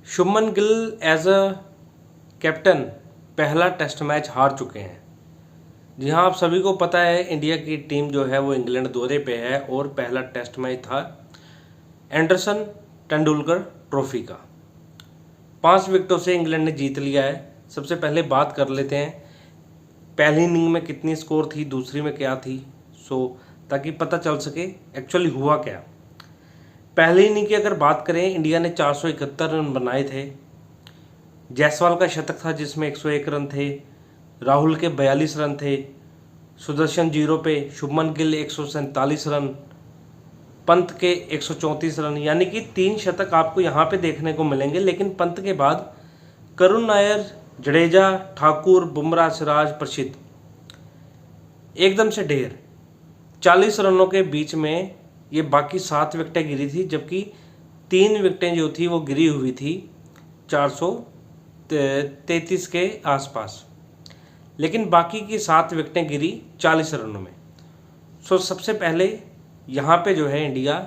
Shubman Gill as a captain पहला test match हार चुके हैं। जी हाँ, आप सभी को पता है इंडिया की टीम जो है वो इंग्लैंड दौरे पे है और पहला टेस्ट मैच था एंडरसन तेंदुलकर ट्रॉफी का। 5 विकेटों से इंग्लैंड ने जीत लिया है। सबसे पहले बात कर लेते हैं पहली इनिंग में कितनी स्कोर थी, दूसरी में क्या थी, ताकि पता चल सके एक्चुअली हुआ क्या। पहली इनिंग की अगर बात करें, इंडिया ने 471 रन बनाए थे। जायसवाल का शतक था जिसमें 101 रन थे, राहुल के 42 रन थे, सुदर्शन 0 पे, शुभमन गिल 147 रन, पंत के 134 रन, यानी कि 3 शतक आपको यहाँ पे देखने को मिलेंगे। लेकिन पंत के बाद करुण नायर, जडेजा, ठाकुर, बुमराह, सिराज, प्रसिद्ध एकदम से ढेर 40 रनों के बीच में ये बाकी 7 विकेटें गिरी थी, जबकि 3 विकेटें जो थी वो गिरी हुई थी 433 के आसपास, लेकिन बाकी की 7 विकेटें गिरी 40 रनों में। सबसे पहले यहाँ पे जो है इंडिया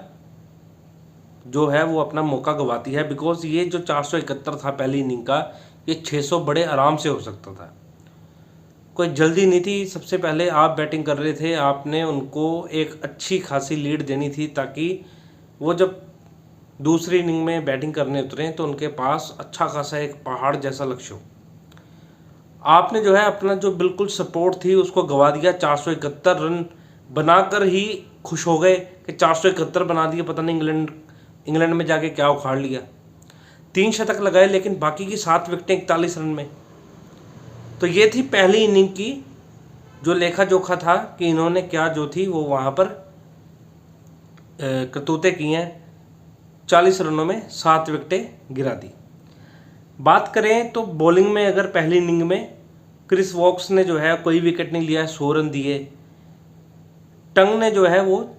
जो है वो अपना मौका गवाती है, बिकॉज ये जो 471 था पहली इनिंग का, ये 600 बड़े आराम से हो सकता था। कोई जल्दी नहीं थी। सबसे पहले आप बैटिंग कर रहे थे, आपने उनको एक अच्छी खासी लीड देनी थी ताकि वो जब दूसरी इनिंग में बैटिंग करने उतरें तो उनके पास अच्छा खासा एक पहाड़ जैसा लक्ष्य हो। आपने जो है अपना जो बिल्कुल सपोर्ट थी उसको गवा दिया। 471 रन बनाकर ही खुश हो गए कि 471 बना दिए, पता नहीं इंग्लैंड में जाके क्या उखाड़ लिया। 3 शतक लगाए, लेकिन बाकी की 7 विकेटें 41 रन में। तो ये थी पहली इनिंग की जो लेखा जोखा था कि इन्होंने क्या जो थी वो वहाँ पर करतूतें की हैं। 40 रनों में 7 विकेटें गिरा दी। बात करें तो बॉलिंग में अगर पहली इनिंग में क्रिस वॉक्स ने जो है कोई विकेट नहीं लिया, 100 रन दिए। टंग ने जो है वो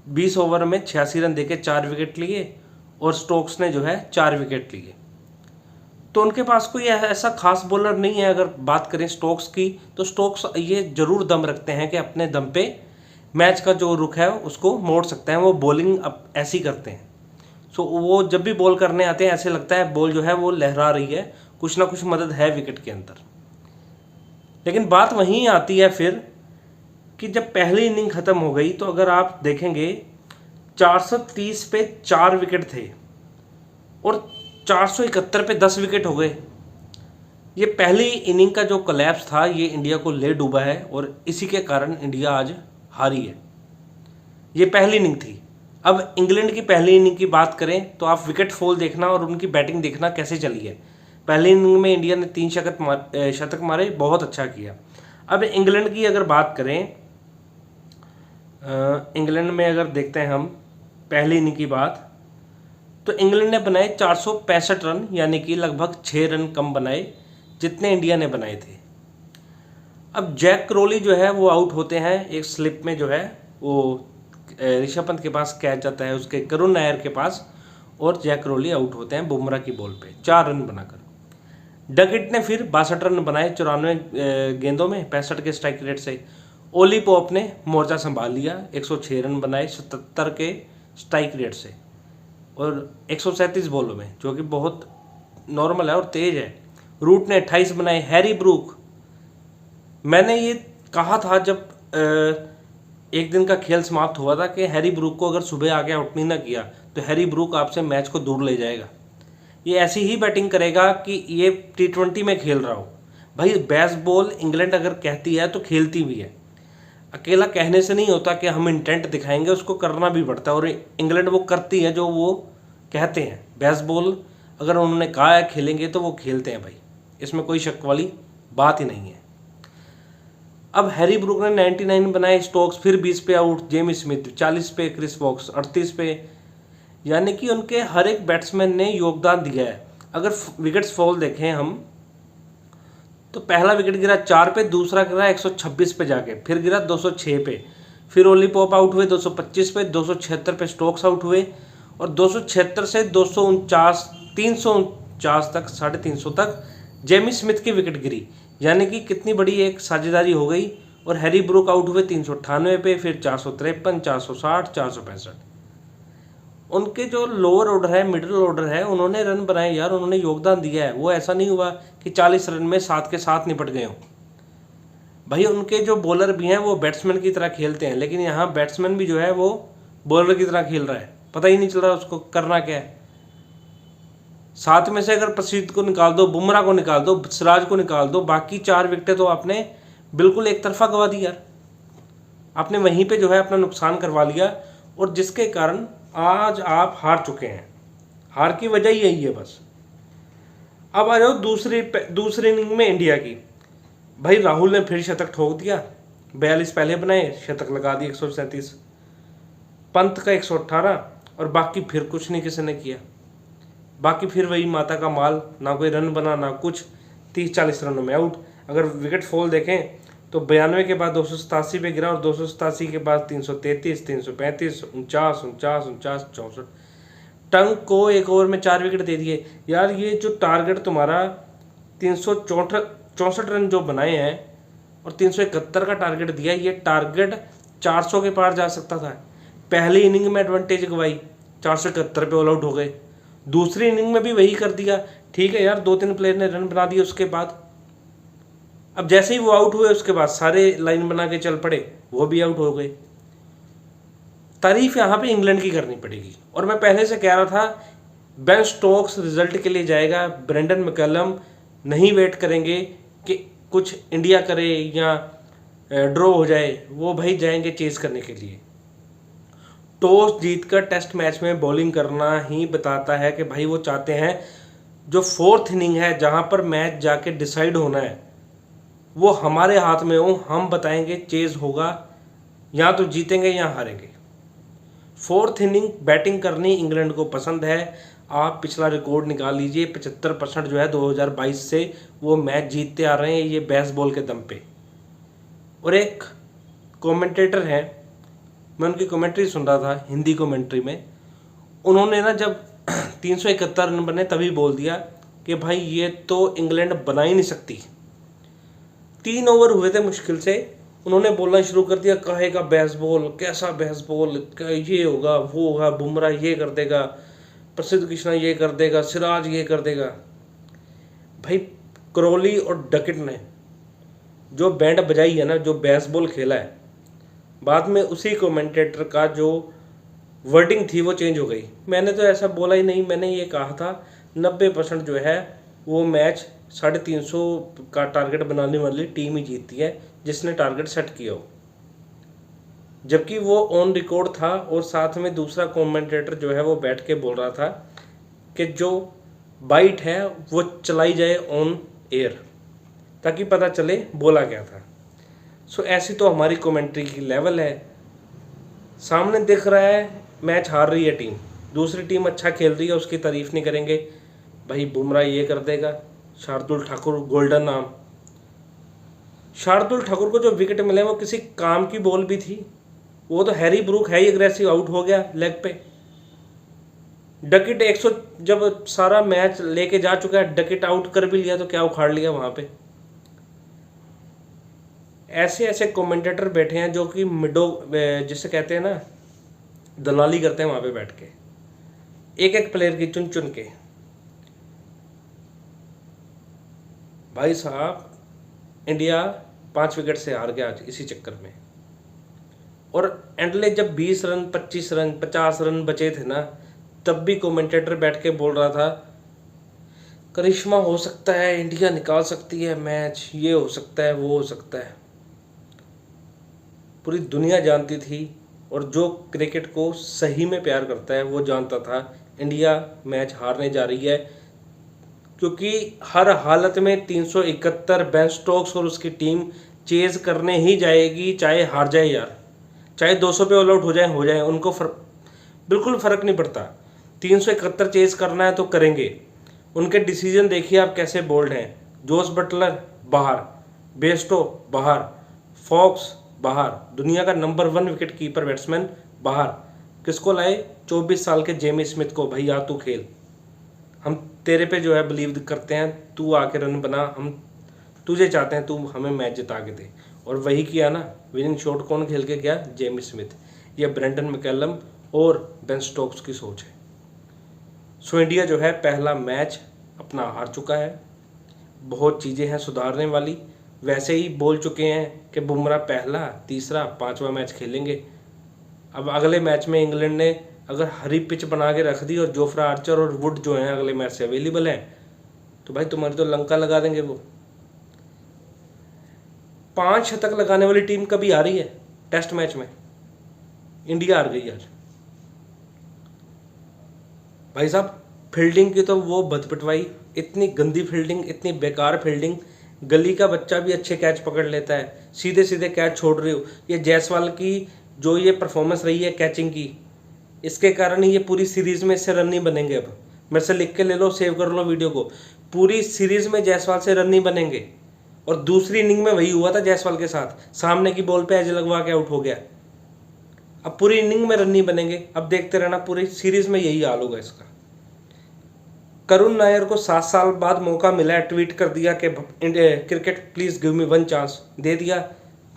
20 ओवर में 86 रन देके 4 विकेट लिए, और स्टोक्स ने जो है 4 विकेट लिए। तो उनके पास कोई ऐसा खास बॉलर नहीं है। अगर बात करें स्टोक्स की, तो स्टोक्स ये जरूर दम रखते हैं कि अपने दम पे मैच का जो रुख है उसको मोड़ सकते हैं। वो बॉलिंग अब ऐसी करते हैं। वो जब भी बॉल करने आते हैं ऐसे लगता है बॉल जो है वो लहरा रही है, कुछ ना कुछ मदद है विकेट के अंदर। लेकिन बात वहीं आती है फिर कि जब पहली इनिंग खत्म हो गई तो अगर आप देखेंगे 430 पे 4 विकेट थे और 471 पे 10 विकेट हो गए। ये पहली इनिंग का जो कोलैप्स था ये इंडिया को ले डूबा है, और इसी के कारण इंडिया आज हारी है। ये पहली इनिंग थी। अब इंग्लैंड की पहली इनिंग की बात करें तो आप विकेट फॉल देखना और उनकी बैटिंग देखना कैसे चली है। पहली इनिंग में इंडिया ने 3 शतक मारे, बहुत अच्छा किया। अब इंग्लैंड की अगर बात करें, इंग्लैंड में अगर देखते हैं हम पहली इनिंग की बात, तो इंग्लैंड ने बनाए 465 रन, यानी कि लगभग 6 रन कम बनाए जितने इंडिया ने बनाए थे। अब जैक क्रोली जो है वो आउट होते हैं एक स्लिप में, जो है वो ऋषभ पंत के पास कैच जाता है उसके करुण नायर के पास, और जैक क्रोली आउट होते हैं बुमराह की बॉल पे 4 रन बनाकर। डगिट ने फिर 62 रन बनाए 94 गेंदों में 65 के स्ट्राइक रेट से। ओली पोप ने मोर्चा संभाल लिया, 106 रन बनाए 77 के स्ट्राइक रेट से और 137 बॉलों में, जो कि बहुत नॉर्मल है और तेज है। रूट ने 28 बनाए। हैरी ब्रूक, मैंने ये कहा था जब एक दिन का खेल समाप्त हुआ था कि हैरी ब्रूक को अगर सुबह आके आउट नहीं ना किया तो हैरी ब्रूक आपसे मैच को दूर ले जाएगा। ये ऐसी ही बैटिंग करेगा कि ये T20 में खेल रहा हो। भाई बेसबॉल इंग्लैंड अगर कहती है तो खेलती भी है। अकेला कहने से नहीं होता कि हम इंटेंट दिखाएंगे, उसको करना भी पड़ता है, और इंग्लैंड वो करती है जो वो कहते हैं। बेसबॉल अगर उन्होंने कहा है खेलेंगे तो वो खेलते हैं भाई, इसमें कोई शक वाली बात ही नहीं है। अब हैरी ब्रूक ने 99 बनाए, स्टोक्स फिर 20 पे आउट, जेमी स्मिथ 40 पे, क्रिस वॉक्स 38 पे, यानी कि उनके हर एक बैट्समैन ने योगदान दिया है। अगर विकेट्स फॉल देखें हम तो पहला विकेट गिरा 4 पे, दूसरा गिरा 126 पे जाके, फिर गिरा 206 पे, फिर ओली पॉप आउट हुए 225 पे, 276 पे स्टोक्स आउट हुए, और 276 से 249 349 तक 350 तक जेमी स्मिथ की विकेट गिरी। यानी कि कितनी बड़ी एक साझेदारी हो गई। और हैरी ब्रूक आउट हुए 398 पे, फिर 453, 460, 465। उनके जो लोअर ऑर्डर है, मिडिल ऑर्डर है, उन्होंने रन बनाए यार, उन्होंने योगदान दिया है। वो ऐसा नहीं हुआ कि 40 रन में 7 के 7 निपट गए हों। भाई उनके जो बॉलर भी हैं वो बैट्समैन की तरह खेलते हैं, लेकिन यहाँ बैट्समैन भी जो है वो बॉलर की तरह खेल रहा है, पता ही नहीं चल रहा उसको करना क्या है। 7 में से अगर प्रसिद्ध को निकाल दो, बुमराह को निकाल दो, सिराज को निकाल दो, बाकी 4 विकेटें तो आपने बिल्कुल एक तरफा गवा दी यार। आपने वहीं पे जो है अपना नुकसान करवा लिया, और जिसके कारण आज आप हार चुके हैं। हार की वजह यही है बस। अब आ जाओ दूसरी इनिंग में इंडिया की। भाई राहुल ने फिर शतक ठोक दिया, 42 पहले बनाए, शतक लगा दिए 137, पंत का 118, और बाकी फिर कुछ नहीं किसी ने किया। बाकी फिर वही माता का माल, ना कोई रन बना ना कुछ, 30-40 रनों में आउट। अगर विकेट फॉल देखें तो 92 के बाद 287 पे गिरा, और 287 के बाद 333, 335, 49, 64, टंग को एक ओवर में 4 विकेट दे दिए। यार ये जो टारगेट तुम्हारा 364 रन जो बनाए हैं और 371 का टारगेट दिया, ये टारगेट 400 के पार जा सकता था। पहली इनिंग में एडवांटेज गवाई, 471 पे ऑल आउट हो गए। दूसरी इनिंग में भी वही कर दिया। ठीक है यार, 2-3 प्लेयर ने रन बना दिए उसके बाद। अब जैसे ही वो आउट हुए उसके बाद सारे लाइन बना के चल पड़े, वो भी आउट हो गए। तारीफ यहाँ पे इंग्लैंड की करनी पड़ेगी। और मैं पहले से कह रहा था बेन स्टोक्स रिजल्ट के लिए जाएगा, ब्रेंडन मैकलम नहीं वेट करेंगे कि कुछ इंडिया करे या ड्रॉ हो जाए, वो भाई जाएंगे चेज करने के लिए। टॉस जीतकर टेस्ट मैच में बॉलिंग करना ही बताता है कि भाई वो चाहते हैं जो 4th इनिंग है, जहां पर मैच जाके डिसाइड होना है, वो हमारे हाथ में हो। हम बताएंगे चेज होगा, या तो जीतेंगे या हारेंगे। 4th इनिंग बैटिंग करनी इंग्लैंड को पसंद है। आप पिछला रिकॉर्ड निकाल लीजिए, 75% जो है 2022 से वो मैच जीतते आ रहे हैं, ये बेसबॉल के दम पे। और एक कमेंटेटर है, मैं उनकी कमेंट्री सुन रहा था, हिंदी कमेंट्री में, उन्होंने ना जब 371 रन बने तभी बोल दिया कि भाई ये तो इंग्लैंड बना ही नहीं सकती। 3 ओवर हुए थे मुश्किल से, उन्होंने बोलना शुरू कर दिया, कहेगा बेसबॉल, कैसा बेसबॉल, ये होगा वो होगा, बुमराह ये कर देगा, प्रसिद्ध कृष्णा ये कर देगा, सिराज ये कर देगा। भाई क्रोली और डकिट ने जो बैंड बजाई है ना, जो बेसबॉल खेला है, बाद में उसी कमेंटेटर का जो वर्डिंग थी वो चेंज हो गई। मैंने तो ऐसा बोला ही नहीं, मैंने ये कहा था 90% जो है वो मैच 350 का टारगेट बनाने वाली टीम ही जीतती है, जिसने टारगेट सेट किया हो। जबकि वो ऑन रिकॉर्ड था, और साथ में दूसरा कमेंटेटर जो है वो बैठ के बोल रहा था कि जो बाइट है वो चलाई जाए ऑन एयर, ताकि पता चले बोला क्या था। सो ऐसी तो हमारी कमेंट्री की लेवल है। सामने दिख रहा है मैच हार रही है टीम, दूसरी टीम अच्छा खेल रही है, उसकी तारीफ नहीं करेंगे। भाई बुमराह ये कर देगा, शार्दुल ठाकुर गोल्डन नाम। शार्दुल ठाकुर को जो विकेट मिले वो किसी काम की बॉल भी थी, वो तो हैरी ब्रूक है ही एग्रेसिव, आउट हो गया लेग पे। डकिट 100 जब सारा मैच लेके जा चुका है, डकिट आउट कर भी लिया तो क्या उखाड़ लिया वहां पे। ऐसे ऐसे कमेंटेटर बैठे हैं जो कि मिडो, जिसे कहते हैं ना, दलाली करते हैं वहां पे बैठ के, एक एक प्लेयर की चुन चुन के। भाई साहब इंडिया 5 विकेट से हार गया आज इसी चक्कर में। और एंडले जब 20 रन 25 रन 50 रन बचे थे ना, तब भी कमेंटेटर बैठ के बोल रहा था करिश्मा हो सकता है, इंडिया निकाल सकती है मैच, ये हो सकता है वो हो सकता है। पूरी दुनिया जानती थी, और जो क्रिकेट को सही में प्यार करता है वो जानता था इंडिया मैच हारने जा रही है, क्योंकि हर हालत में 371 बेन स्टोक्स और उसकी टीम चेज करने ही जाएगी, चाहे हार जाए यार, चाहे 200 पे ऑल आउट हो जाए, उनको बिल्कुल फ़र्क नहीं पड़ता। 371 चेज करना है तो करेंगे। उनके डिसीजन देखिए आप कैसे बोल्ड हैं। जोस बटलर बाहर, बेस्टो बाहर, फॉक्स बाहर, दुनिया का नंबर 1 विकेट कीपर बैट्समैन बाहर। किसको लाए? 24 साल के जेमी स्मिथ को। भाई आ तू खेल, हम तेरे पे जो है बिलीव करते हैं, तू आके रन बना, हम तुझे चाहते हैं, तू हमें मैच जिता के दे। और वही किया ना, विनिंग शॉट कौन खेल के गया? Jamie Smith. या ब्रेंडन मैकलम और बेन स्टोक्स की सोच है। सो इंडिया जो है पहला मैच अपना हार चुका है। बहुत चीज़ें हैं सुधारने वाली। वैसे ही बोल चुके हैं कि बुमराह पहला, तीसरा, पांचवा मैच खेलेंगे। अब अगले मैच में इंग्लैंड ने अगर हरी पिच बना के रख दी और जोफ्रा आर्चर और वुड जो हैं अगले मैच से अवेलेबल हैं, तो भाई तुम्हारी तो लंका लगा देंगे वो। 5 शतक लगाने वाली टीम कभी आ रही है टेस्ट मैच में? इंडिया हार गई आज भाई साहब। फील्डिंग की तो वो बदपिटवाई, इतनी गंदी फील्डिंग, इतनी बेकार फील्डिंग। गली का बच्चा भी अच्छे कैच पकड़ लेता है, सीधे सीधे कैच छोड़ रहे हो। ये जायसवाल की जो ये परफॉर्मेंस रही है कैचिंग की, इसके कारण ही ये पूरी सीरीज में इससे रन नहीं बनेंगे। अब मेरे से लिख के ले लो, सेव कर लो वीडियो को। पूरी सीरीज में जायसवाल से रन नहीं बनेंगे। और दूसरी इनिंग में वही हुआ था जायसवाल के साथ, सामने की बॉल पे एज लगवा के आउट हो गया। अब पूरी इनिंग में रन नहीं बनेंगे। अब देखते रहना, पूरी सीरीज में यही हाल होगा इसका। करुण नायर को 7 साल बाद मौका मिला है, ट्वीट कर दिया कि cricket please give me 1 chance, दे दिया।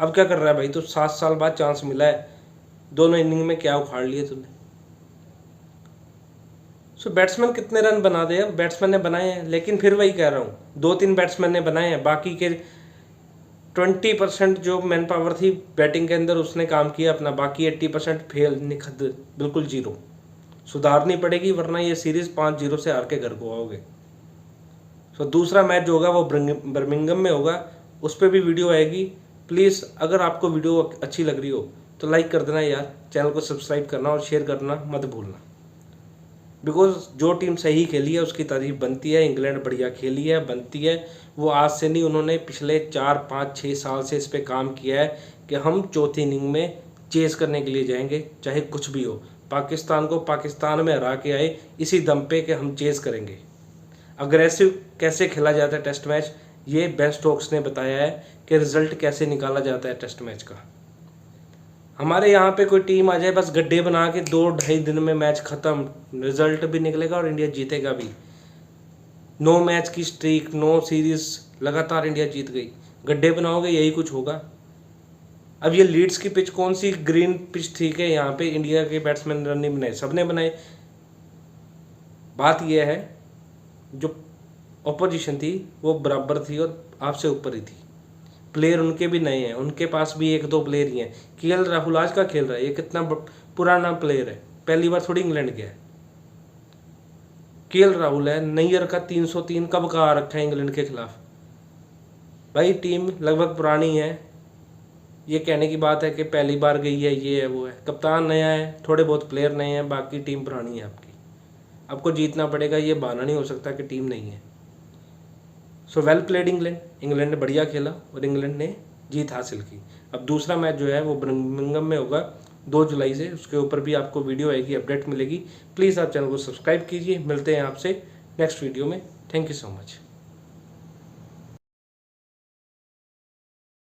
अब क्या कर रहा है भाई? तो 7 साल बाद चांस मिला है, दोनों इनिंग में क्या उखाड़ लिए तूने? सो बैट्समैन कितने रन बना दे? अब बैट्समैन ने बनाए हैं, लेकिन फिर वही कह रहा हूँ, 2-3 बैट्समैन ने बनाए हैं। बाकी के 20% जो मैन पावर थी बैटिंग के अंदर उसने काम किया अपना, बाकी 80% फेल, निखद, बिल्कुल जीरो। सुधारनी पड़ेगी वरना ये सीरीज 5-0 से हार के घर को आओगे। तो दूसरा मैच जो होगा वो बर्मिंघम में होगा, उस पर भी वीडियो आएगी। प्लीज़ अगर आपको वीडियो अच्छी लग रही हो तो लाइक कर देना यार, चैनल को सब्सक्राइब करना और शेयर करना मत भूलना। बिकॉज जो टीम सही खेली है उसकी तारीफ बनती है। इंग्लैंड बढ़िया खेली है, बनती है। वो आज से नहीं, उन्होंने पिछले 4-5-6 साल से इस पर काम किया है कि हम चौथी इनिंग में चेस करने के लिए जाएंगे, चाहे कुछ भी हो। पाकिस्तान को पाकिस्तान में हरा के आए इसी दम पे कि हम चेस करेंगे। अग्रेसिव कैसे खेला जाता है टेस्ट मैच, ये बेन स्टोक्स ने बताया है कि रिजल्ट कैसे निकाला जाता है टेस्ट मैच का। हमारे यहाँ पे कोई टीम आ जाए बस गड्ढे बना के 2-2.5 दिन में मैच खत्म, रिजल्ट भी निकलेगा और इंडिया जीतेगा भी। 9 मैच की स्ट्रीक, 9 सीरीज लगातार इंडिया जीत गई। गड्ढे बनाओगे यही कुछ होगा। अब ये लीड्स की पिच कौन सी ग्रीन पिच ठीक है? यहाँ पे इंडिया के बैट्समैन रन नहीं बनाए, सबने बनाए। बात यह है जो ऑपोजिशन थी वो बराबर थी और आपसे ऊपर ही थी। प्लेयर उनके भी नए हैं, उनके पास भी 1-2 प्लेयर ही हैं। केएल राहुल आज का खेल रहा है, ये कितना पुराना प्लेयर है, पहली बार थोड़ी इंग्लैंड गया है। केएल राहुल है, नैयर का 303 कब का आ रखा है इंग्लैंड के खिलाफ। भाई टीम लगभग पुरानी है, ये कहने की बात है कि पहली बार गई है, ये है वो है। कप्तान नया है, थोड़े बहुत प्लेयर नए हैं, बाकी टीम पुरानी है आपकी। आपको जीतना पड़ेगा, ये बहाना नहीं हो सकता कि टीम नहीं है। So well played England, England ने बढ़िया खेला और इंग्लैंड ने जीत हासिल की। अब दूसरा मैच जो है वो बर्मिंघम में होगा 2 जुलाई से, उसके ऊपर भी आपको वीडियो आएगी, अपडेट मिलेगी। प्लीज़ आप चैनल को सब्सक्राइब कीजिए। मिलते हैं आपसे नेक्स्ट वीडियो में। Thank you so much.